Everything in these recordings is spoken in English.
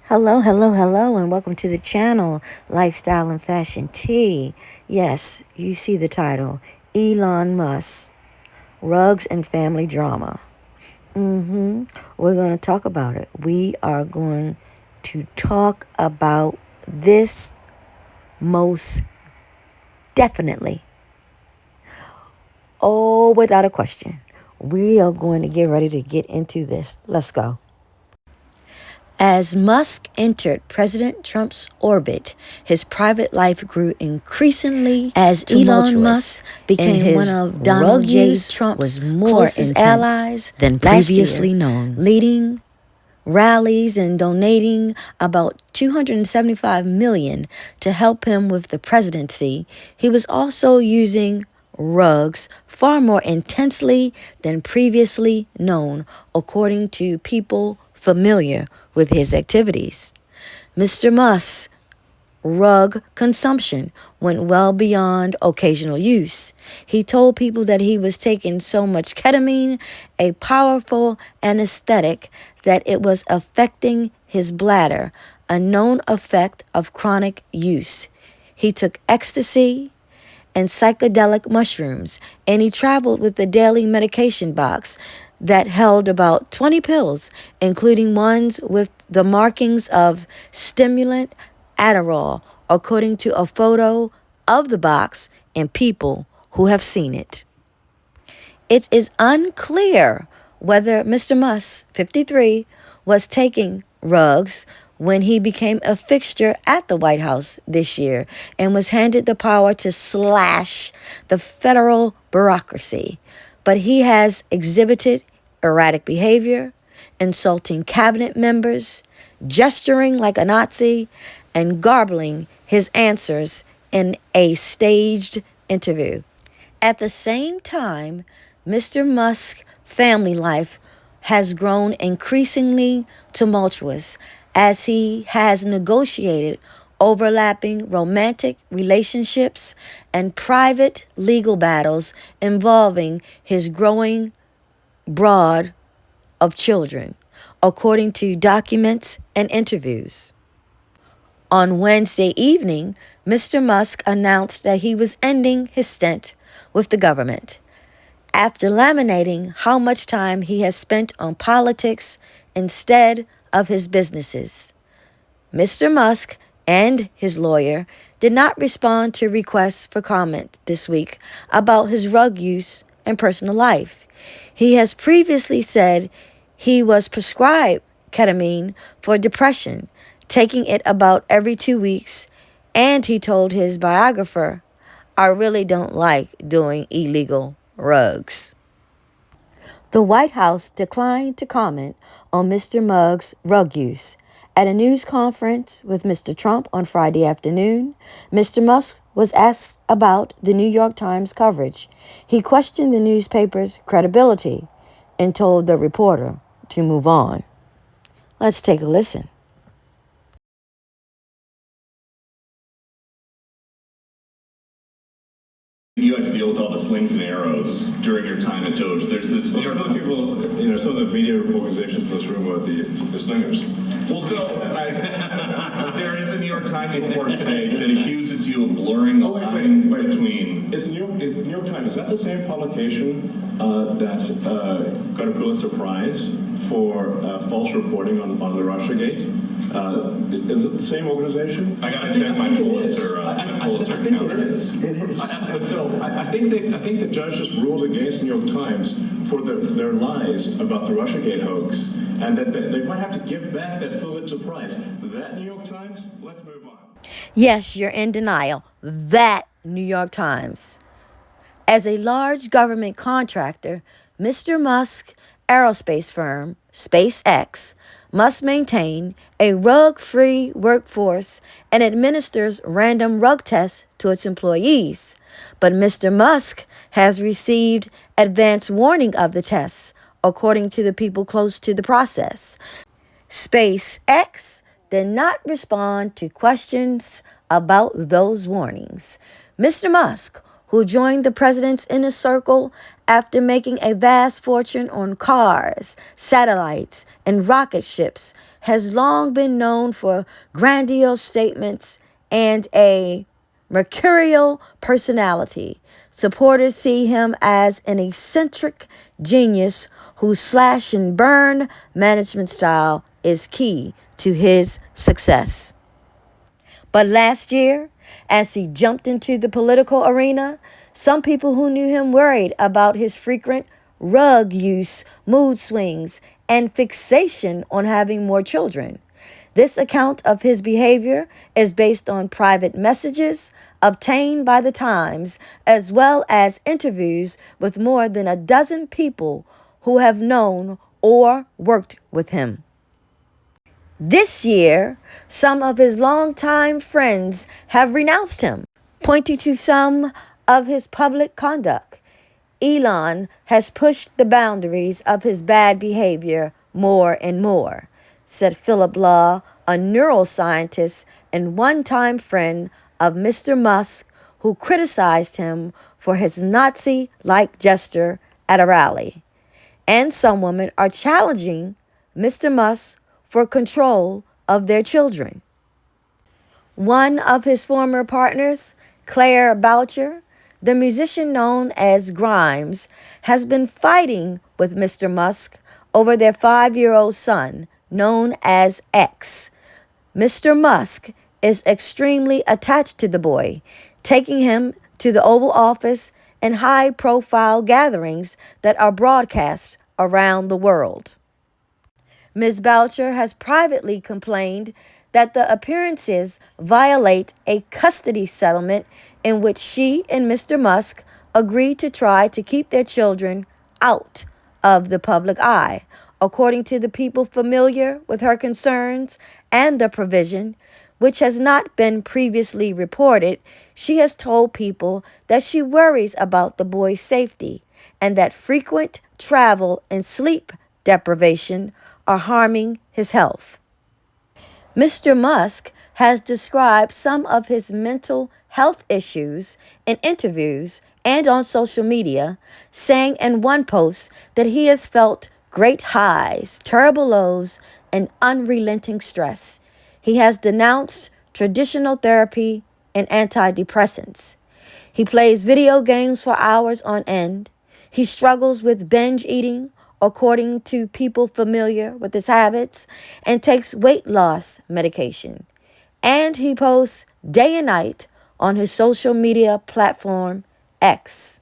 Hello, hello, hello, and welcome to the channel, Lifestyle and Fashion Tea. Yes, you see the title, Elon Musk, Rugs and Family Drama. We're going to talk about it. We are going to talk about this most definitely. Oh, without a question. We are going to get ready to get into this. Let's go. As Musk entered President Trump's orbit, his private life grew increasingly as Elon Musk became one of Donald J. Trump's closest allies than previously known, leading rallies and donating about $275 million to help him with the presidency. He was also using rugs far more intensely than previously known, according to people familiar with his activities. Mr. Musk's rug consumption went well beyond occasional use. He told people that he was taking so much ketamine, a powerful anesthetic, that it was affecting his bladder, a known effect of chronic use. He took ecstasy and psychedelic mushrooms, and he traveled with a daily medication box that held about 20 pills, including ones with the markings of stimulant Adderall, according to a photo of the box and people who have seen it. It is unclear whether Mr. Musk, 53, was taking rugs when he became a fixture at the White House this year and was handed the power to slash the federal bureaucracy. But he has exhibited erratic behavior, insulting cabinet members, gesturing like a Nazi, and garbling his answers in a staged interview. At the same time, Mr. Musk's family life has grown increasingly tumultuous as he has negotiated overlapping romantic relationships and private legal battles involving his growing brood of children, according to documents and interviews. On Wednesday evening, Mr. Musk announced that he was ending his stint with the government after laminating how much time he has spent on politics instead of his businesses. Mr. Musk and his lawyer did not respond to requests for comment this week about his rug use and personal life. He has previously said he was prescribed ketamine for depression, taking it about every 2 weeks, and he told his biographer, "I really don't like doing illegal rugs." The White House declined to comment on Mr. Musk's rug use. At a news conference with Mr. Trump on Friday afternoon, Mr. Musk was asked about the New York Times coverage. He questioned the newspaper's credibility and told the reporter to move on. Let's take a listen. You had to deal with all the slings and arrows during your time at Doge. There's this. Well, some of the people, some of the media organizations in this room are the slingers. Well, there is a New York Times report today that accuses you of blurring the line between. Is the New York Times, is that the same publication that got a Pulitzer Prize for false reporting on the Russiagate? Is it the same organization? I gotta check my Pulitzer. I think it is. So I think the judge just ruled against New York Times for their lies about the Russiagate hoax, and that they might have to give back that Pulitzer Prize. That New York Times. Let's move on. Yes, you're in denial. That New York Times. As a large government contractor, Mr. Musk's aerospace firm, SpaceX, must maintain a rug-free workforce and administers random rug tests to its employees. But Mr. Musk has received advance warning of the tests, according to the people close to the process. SpaceX did not respond to questions about those warnings. Mr. Musk, who joined the president's inner circle after making a vast fortune on cars, satellites, and rocket ships, has long been known for grandiose statements and a mercurial personality. Supporters see him as an eccentric genius whose slash and burn management style is key to his success. But last year, as he jumped into the political arena, some people who knew him worried about his frequent rug use, mood swings, and fixation on having more children. This account of his behavior is based on private messages obtained by the Times, as well as interviews with more than a dozen people who have known or worked with him. This year, some of his longtime friends have renounced him, pointing to some of his public conduct. Elon has pushed the boundaries of his bad behavior more and more, said Philip Law, a neuroscientist and one-time friend of Mr. Musk, who criticized him for his Nazi-like gesture at a rally. And some women are challenging Mr. Musk for control of their children. One of his former partners, Claire Boucher, the musician known as Grimes, has been fighting with Mr. Musk over their 5-year-old son, known as X. Mr. Musk is extremely attached to the boy, taking him to the Oval Office and high-profile gatherings that are broadcast around the world. Ms. Boucher has privately complained that the appearances violate a custody settlement in which she and Mr. Musk agreed to try to keep their children out of the public eye. According to the people familiar with her concerns and the provision, which has not been previously reported, she has told people that she worries about the boy's safety and that frequent travel and sleep deprivation are harming his health. Mr. Musk has described some of his mental health issues in interviews and on social media, saying in one post that he has felt great highs, terrible lows, and unrelenting stress. He has denounced traditional therapy and antidepressants. He plays video games for hours on end. He struggles with binge eating, according to people familiar with his habits, and takes weight loss medication. And he posts day and night on his social media platform, X.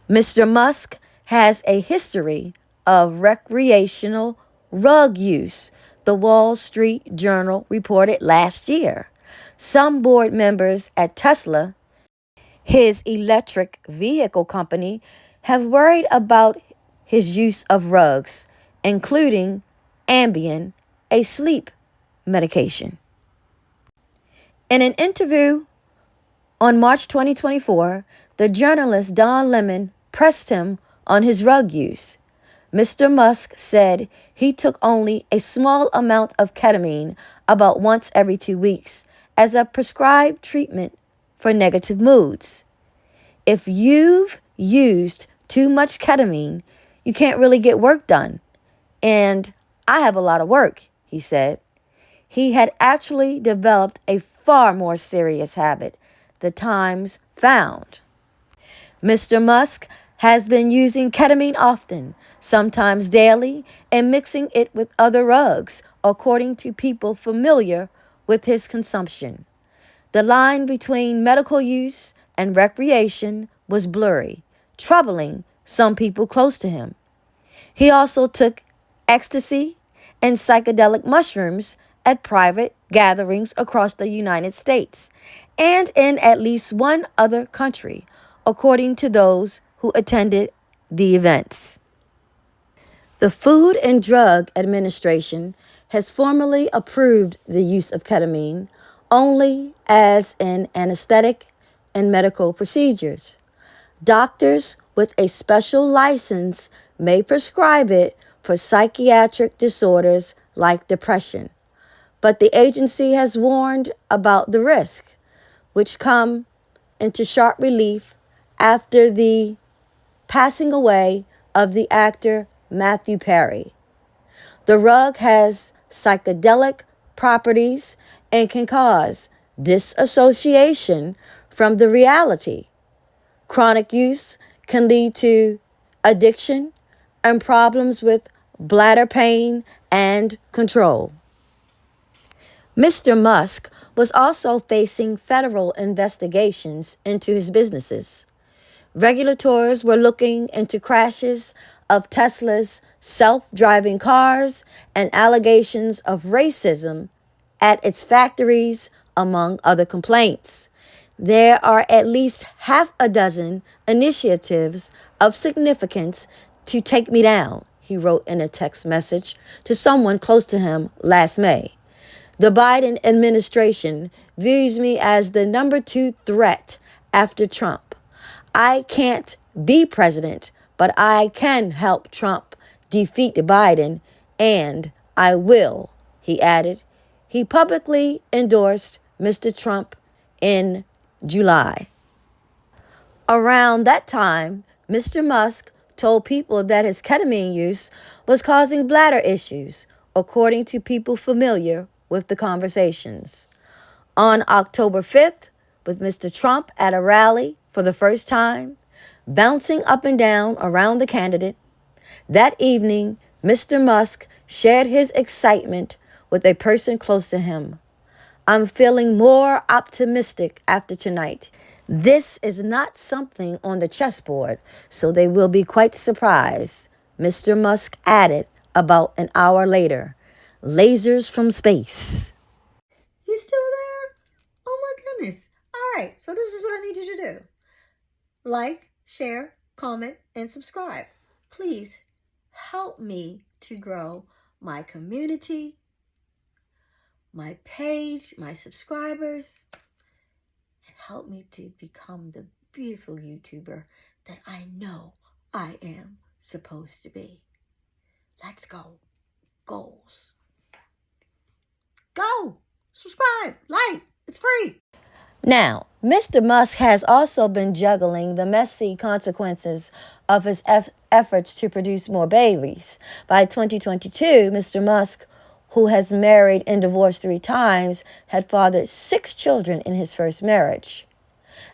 Mr. Musk has a history of recreational rug use, the Wall Street Journal reported last year. Some board members at Tesla, his electric vehicle company, have worried about his use of rugs, including Ambien, a sleep medication. In an interview on March 2024, the journalist Don Lemon pressed him on his rug use. Mr. Musk said he took only a small amount of ketamine about once every 2 weeks as a prescribed treatment for negative moods. If you've used too much ketamine, you can't really get work done. And I have a lot of work, he said. He had actually developed a far more serious habit, the Times found. Mr. Musk has been using ketamine often, sometimes daily, and mixing it with other rugs, according to people familiar with his consumption. The line between medical use and recreation was blurry, troubling some people close to him. He also took ecstasy and psychedelic mushrooms at private gatherings across the United States and in at least one other country, according to those who attended the events. The Food and Drug Administration has formally approved the use of ketamine only as an anesthetic in medical procedures. Doctors with a special license may prescribe it for psychiatric disorders like depression. But the agency has warned about the risk, which come into sharp relief after the passing away of the actor Matthew Perry. The rug has psychedelic properties and can cause disassociation from the reality. Chronic use can lead to addiction and problems with bladder pain and control. Mr. Musk was also facing federal investigations into his businesses. Regulators were looking into crashes of Tesla's self-driving cars and allegations of racism at its factories, among other complaints. There are at least half a dozen initiatives of significance to take me down, he wrote in a text message to someone close to him last May. The Biden administration views me as the number 2 threat after Trump. I can't be president, but I can help Trump defeat Biden, and I will, he added. He publicly endorsed Mr. Trump in July. Around that time, Mr. Musk told people that his ketamine use was causing bladder issues, according to people familiar with the conversations. On October 5th, with Mr. Trump at a rally for the first time, bouncing up and down around the candidate, that evening, Mr. Musk shared his excitement with a person close to him. I'm feeling more optimistic after tonight. This is not something on the chessboard, so they will be quite surprised, Mr. Musk added about an hour later. Lasers from space. You still there? Oh my goodness. All right, so this is what I need you to do. Like, share, comment, and subscribe. Please help me to grow my community, my page, my subscribers, and help me to become the beautiful YouTuber that I know I am supposed to be. Let's go. Goals. Go. Subscribe. Like. It's free. Now, Mr. Musk has also been juggling the messy consequences of his efforts to produce more babies. By 2022, Mr. Musk, who has married and divorced 3 times, had fathered 6 children in his first marriage,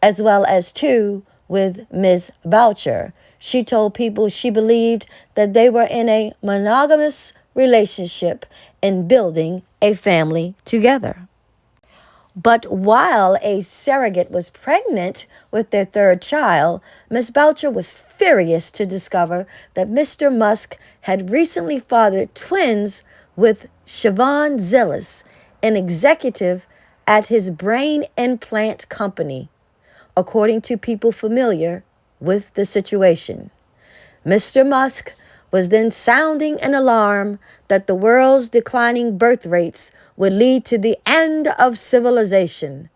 as well as 2 with Ms. Boucher. She told people she believed that they were in a monogamous relationship and building a family together. But while a surrogate was pregnant with their 3rd child, Ms. Boucher was furious to discover that Mr. Musk had recently fathered twins with Siobhan Zillis, an executive at his brain implant company, according to people familiar with the situation. Mr. Musk was then sounding an alarm that the world's declining birth rates would lead to the end of civilization,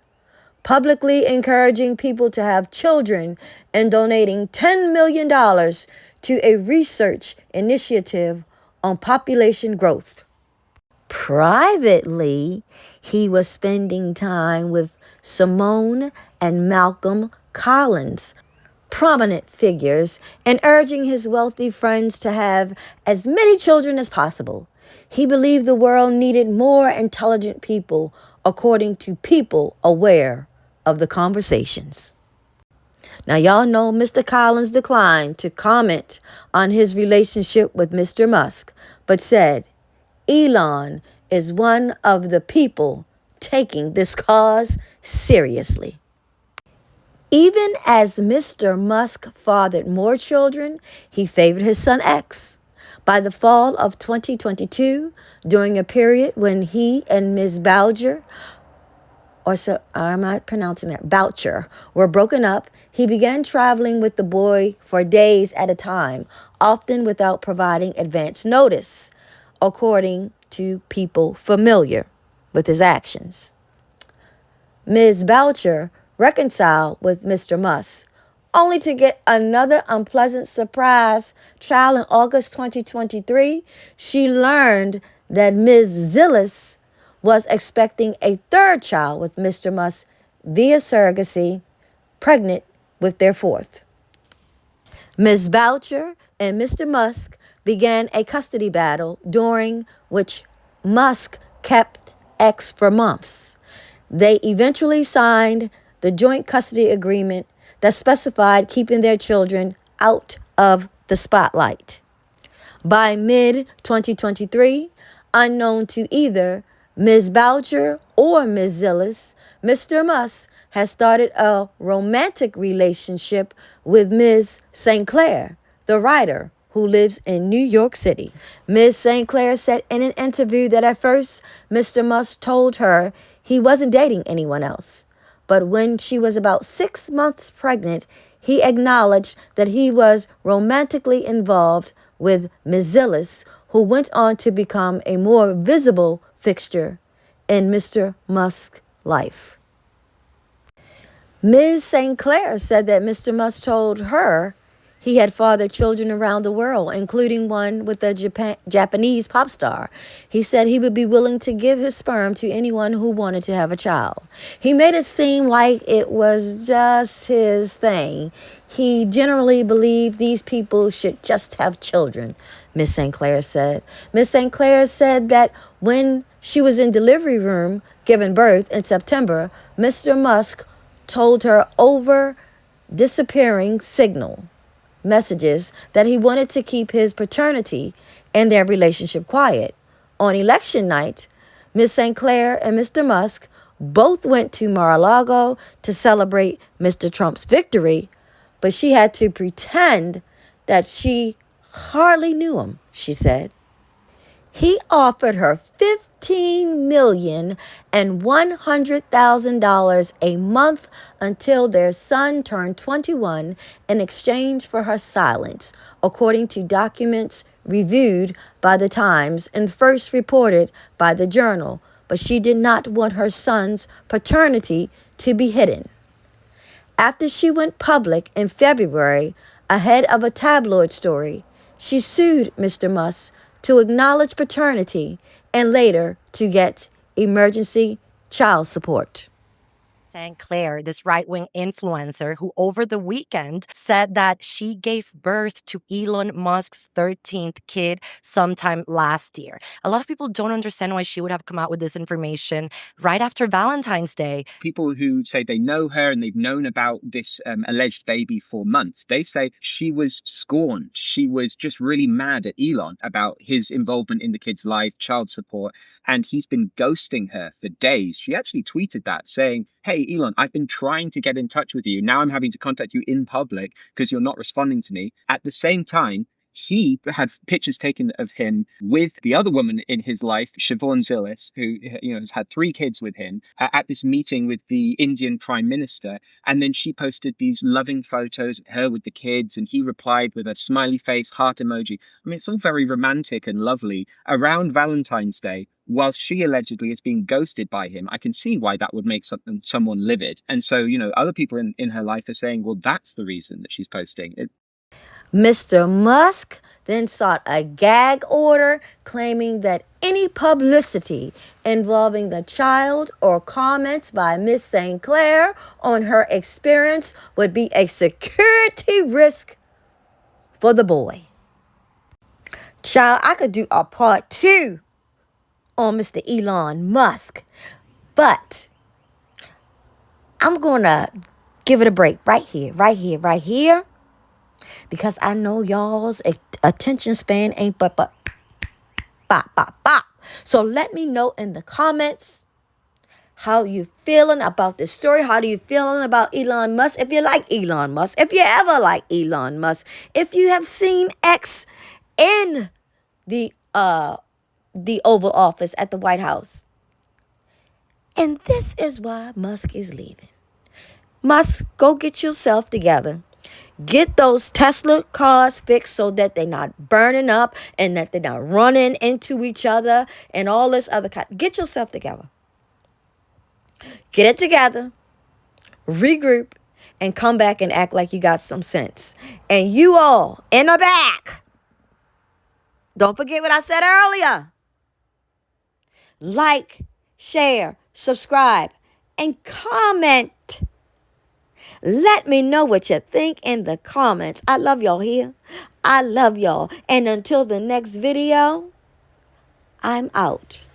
publicly encouraging people to have children and donating $10 million to a research initiative on population growth. Privately, he was spending time with Simone and Malcolm Collins, prominent figures, and urging his wealthy friends to have as many children as possible. He believed the world needed more intelligent people, according to people aware of the conversations. Now, y'all know Mr. Collins declined to comment on his relationship with Mr. Musk, but said, Elon is one of the people taking this cause seriously. Even as Mr. Musk fathered more children, he favored his son X. By the fall of 2022, during a period when he and Ms. Boucher, Boucher, were broken up, he began traveling with the boy for days at a time, often without providing advance notice, according to people familiar with his actions. Ms. Boucher reconciled with Mr. Musk, only to get another unpleasant surprise trial in August 2023. She learned that Ms. Zillis was expecting a 3rd child with Mr. Musk via surrogacy, pregnant with their 4th. Ms. Boucher and Mr. Musk began a custody battle during which Musk kept X for months. They eventually signed the joint custody agreement that specified keeping their children out of the spotlight. By mid 2023, unknown to either Ms. Boucher or Ms. Zillis, Mr. Musk has started a romantic relationship with Ms. St. Clair, the writer who lives in New York City. Ms. St. Clair said in an interview that at first Mr. Musk told her he wasn't dating anyone else. But when she was about 6 months pregnant, he acknowledged that he was romantically involved with Ms. Zillis, who went on to become a more visible fixture in Mr. Musk's life. Ms. St. Clair said that Mr. Musk told her he had fathered children around the world, including one with a Japanese pop star. He said he would be willing to give his sperm to anyone who wanted to have a child. He made it seem like it was just his thing. He generally believed these people should just have children, Miss St. Clair said. Miss St. Clair said that when she was in delivery room giving birth in September, Mr. Musk told her over disappearing signal messages that he wanted to keep his paternity and their relationship quiet. On election night, Ms. St. Clair and Mr. Musk both went to Mar-a-Lago to celebrate Mr. Trump's victory, but she had to pretend that she hardly knew him, she said. He offered her $15,100,000 a month until their son turned 21 in exchange for her silence, according to documents reviewed by the Times and first reported by the Journal. But she did not want her son's paternity to be hidden. After she went public in February ahead of a tabloid story, she sued Mr. Musk to acknowledge paternity and later to get emergency child support. St. Clair, this right-wing influencer who over the weekend said that she gave birth to Elon Musk's 13th kid sometime last year. A lot of people don't understand why she would have come out with this information right after Valentine's Day. People who say they know her and they've known about this alleged baby for months, they say she was scorned. She was just really mad at Elon about his involvement in the kid's life, child support, and he's been ghosting her for days. She actually tweeted that saying, "Hey, Elon, I've been trying to get in touch with you. Now I'm having to contact you in public because you're not responding to me." At the same time, he had pictures taken of him with the other woman in his life, Siobhan Zillis, who has had 3 kids with him, at this meeting with the Indian Prime Minister. And then she posted these loving photos of her with the kids, and he replied with a smiley face, heart emoji. I mean, it's all very romantic and lovely around Valentine's Day. Whilst she allegedly is being ghosted by him, I can see why that would make someone livid. And so, other people in her life are saying, well, that's the reason that she's posting it. Mr. Musk then sought a gag order claiming that any publicity involving the child or comments by Miss St. Clair on her experience would be a security risk for the boy. Child, I could do a part 2 on Mr. Elon Musk, but I'm going to give it a break right here. Because I know y'all's attention span ain't but bop, bop, bop. So let me know in the comments how you feeling about this story. How do you feeling about Elon Musk? If you like Elon Musk, if you ever like Elon Musk, if you have seen X in the Oval Office at the White House. And this is why Musk is leaving. Musk, go get yourself together. Get those Tesla cars fixed so that they're not burning up and that they're not running into each other and all this other kind. Get yourself together. Get it together. Regroup and come back and act like you got some sense. And you all in the back, don't forget what I said earlier. Like, share, subscribe, and comment. Let me know what you think in the comments. I love y'all here. I love y'all. And until the next video, I'm out.